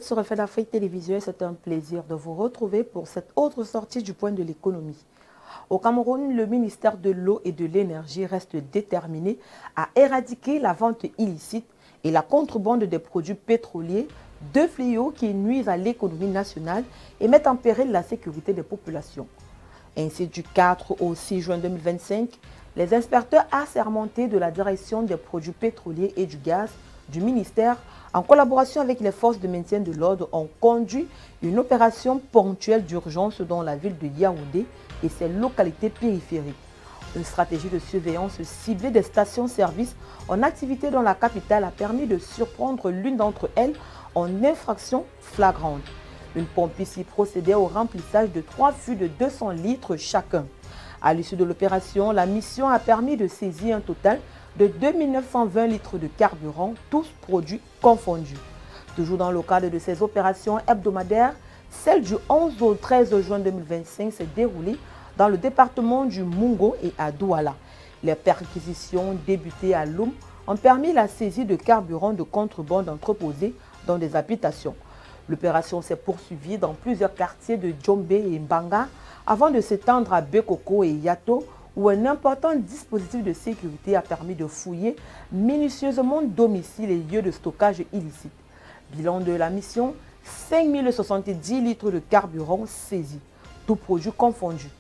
internautes sur Refait d'Afrique Télévision, c'est un plaisir de vous retrouver pour cette autre sortie du point de l'économie. Au Cameroun, le ministère de l'Eau et de l'Énergie reste déterminé à éradiquer la vente illicite et la contrebande des produits pétroliers, deux fléaux qui nuisent à l'économie nationale et mettent en péril la sécurité des populations. Ainsi, du 4 au 6 juin 2025, les inspecteurs assermentés de la direction des produits pétroliers et du gaz du ministère, en collaboration avec les forces de maintien de l'ordre, ont conduit une opération ponctuelle d'urgence dans la ville de Yaoundé et ses localités périphériques. Une stratégie de surveillance ciblée des stations-service en activité dans la capitale a permis de surprendre l'une d'entre elles en infraction flagrante. Une pompe ici procédait au remplissage de 3 fûts de 200 litres chacun. À l'issue de l'opération, la mission a permis de saisir un total de 2920 litres de carburant, tous produits confondus. Toujours dans le cadre de ces opérations hebdomadaires, celle du 11 au 13 juin 2025 s'est déroulée dans le département du Mungo et à Douala. Les perquisitions débutées à Loum ont permis la saisie de carburant de contrebande entreposés dans des habitations. L'opération s'est poursuivie dans plusieurs quartiers de Djombe et Mbanga avant de s'étendre à Bekoko et Yato, où un important dispositif de sécurité a permis de fouiller minutieusement domiciles et lieux de stockage illicites. Bilan de la mission, 5070 litres de carburant saisis, tous produits confondus.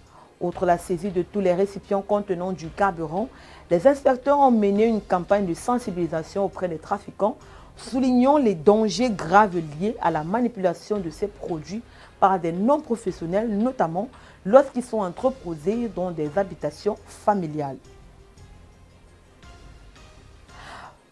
Outre la saisie de tous les récipients contenant du carburant, les inspecteurs ont mené une campagne de sensibilisation auprès des trafiquants, soulignant les dangers graves liés à la manipulation de ces produits par des non-professionnels, notamment lorsqu'ils sont entreposés dans des habitations familiales.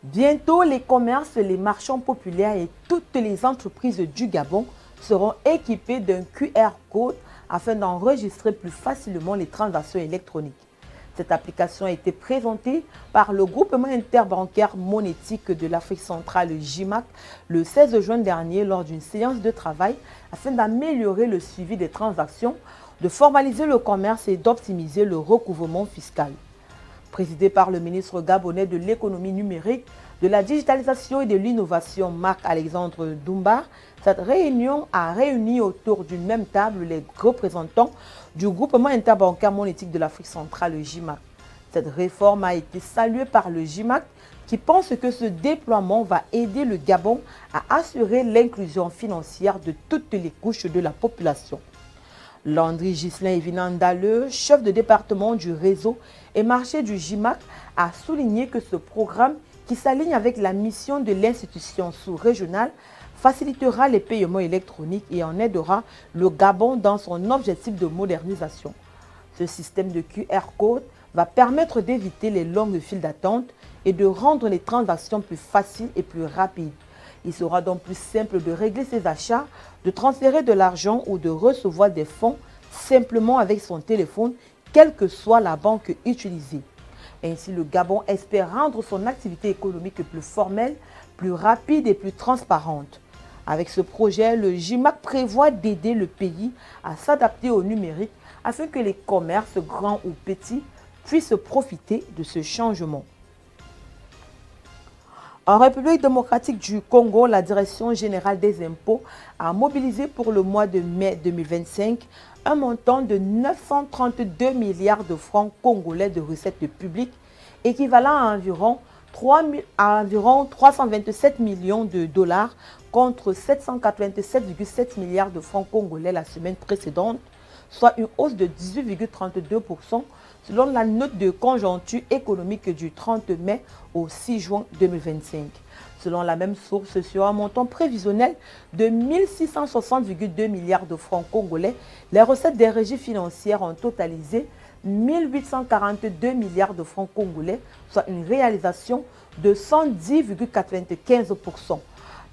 Bientôt, les commerces, les marchands populaires et toutes les entreprises du Gabon seront équipés d'un QR code afin d'enregistrer plus facilement les transactions électroniques. Cette application a été présentée par le groupement interbancaire monétique de l'Afrique centrale, le GIMAC, le 16 juin dernier lors d'une séance de travail afin d'améliorer le suivi des transactions, de formaliser le commerce et d'optimiser le recouvrement fiscal. Présidé par le ministre gabonais de l'économie numérique, de la digitalisation et de l'innovation, Marc-Alexandre Doumba, cette réunion a réuni autour d'une même table les représentants du groupement interbancaire monétique de l'Afrique centrale, le GIMAC. Cette réforme a été saluée par le GIMAC qui pense que ce déploiement va aider le Gabon à assurer l'inclusion financière de toutes les couches de la population. Landry Ghislain Evinanda, le chef de département du réseau et marché du GIMAC, a souligné que ce programme, qui s'aligne avec la mission de l'institution sous-régionale, facilitera les paiements électroniques et en aidera le Gabon dans son objectif de modernisation. Ce système de QR code va permettre d'éviter les longues files d'attente et de rendre les transactions plus faciles et plus rapides. Il sera donc plus simple de régler ses achats, de transférer de l'argent ou de recevoir des fonds simplement avec son téléphone, quelle que soit la banque utilisée. Ainsi, le Gabon espère rendre son activité économique plus formelle, plus rapide et plus transparente. Avec ce projet, le GIMAC prévoit d'aider le pays à s'adapter au numérique afin que les commerces, grands ou petits, puissent profiter de ce changement. En République démocratique du Congo, la Direction générale des impôts a mobilisé pour le mois de mai 2025 un montant de 932 milliards de francs congolais de recettes publiques, équivalent à environ 327 millions de dollars contre 787,7 milliards de francs congolais la semaine précédente, soit une hausse de 18,32% selon la note de conjoncture économique du 30 mai au 6 juin 2025. Selon la même source, sur un montant prévisionnel de 1660,2 milliards de francs congolais, les recettes des régies financières ont totalisé 1842 milliards de francs congolais, soit une réalisation de 110,95%.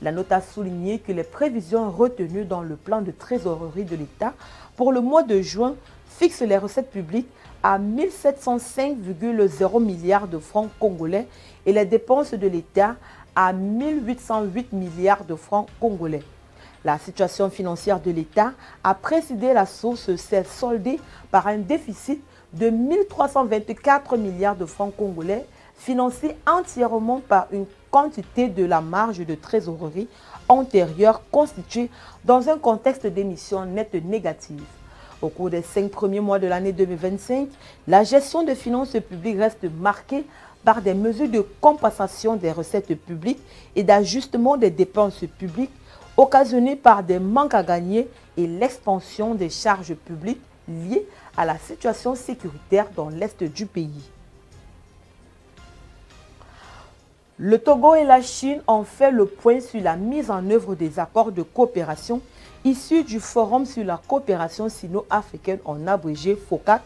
La note a souligné que les prévisions retenues dans le plan de trésorerie de l'État pour le mois de juin fixent les recettes publiques à 1705,0 milliards de francs congolais et les dépenses de l'État à 1808 milliards de francs congolais. La situation financière de l'État a précédé la source, s'est soldée par un déficit de 1324 milliards de francs congolais, financé entièrement par une quantité de la marge de trésorerie antérieures constituées dans un contexte d'émissions nettes négatives. Au cours des 5 premiers mois de l'année 2025, la gestion des finances publiques reste marquée par des mesures de compensation des recettes publiques et d'ajustement des dépenses publiques occasionnées par des manques à gagner et l'expansion des charges publiques liées à la situation sécuritaire dans l'est du pays. Le Togo et la Chine ont fait le point sur la mise en œuvre des accords de coopération issus du Forum sur la coopération sino-africaine en abrégé FOCAC,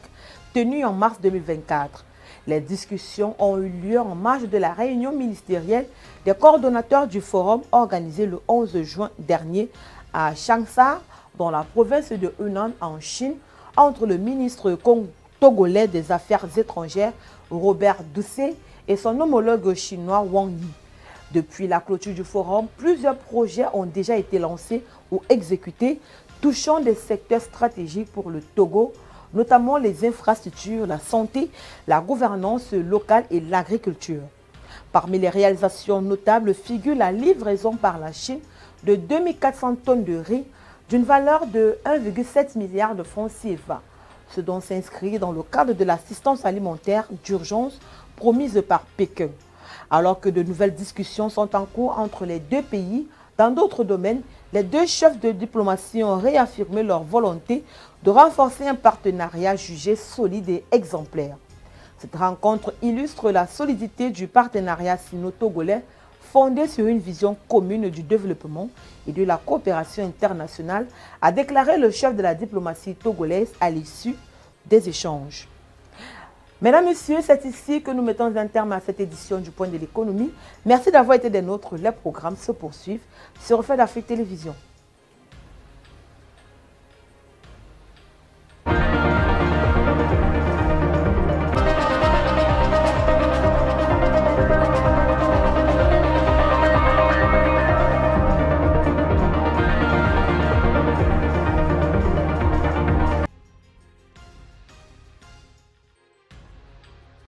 tenu en mars 2024. Les discussions ont eu lieu en marge de la réunion ministérielle des coordonnateurs du forum organisée le 11 juin dernier à Changsha, dans la province de Hunan en Chine, entre le ministre togolais des Affaires étrangères Robert Doucet et son homologue chinois Wang Yi. Depuis la clôture du forum, plusieurs projets ont déjà été lancés ou exécutés, touchant des secteurs stratégiques pour le Togo, notamment les infrastructures, la santé, la gouvernance locale et l'agriculture. Parmi les réalisations notables figure la livraison par la Chine de 2400 tonnes de riz d'une valeur de 1,7 milliard de francs CFA, ce dont s'inscrit dans le cadre de l'assistance alimentaire d'urgence promise par Pékin. Alors que de nouvelles discussions sont en cours entre les deux pays, dans d'autres domaines, les deux chefs de diplomatie ont réaffirmé leur volonté de renforcer un partenariat jugé solide et exemplaire. Cette rencontre illustre la solidité du partenariat sino-togolais fondé sur une vision commune du développement et de la coopération internationale, a déclaré le chef de la diplomatie togolaise à l'issue des échanges. Mesdames, Messieurs, c'est ici que nous mettons un terme à cette édition du Point de l'économie. Merci d'avoir été des nôtres. Les programmes se poursuivent sur Reflet d'Afrique Télévision.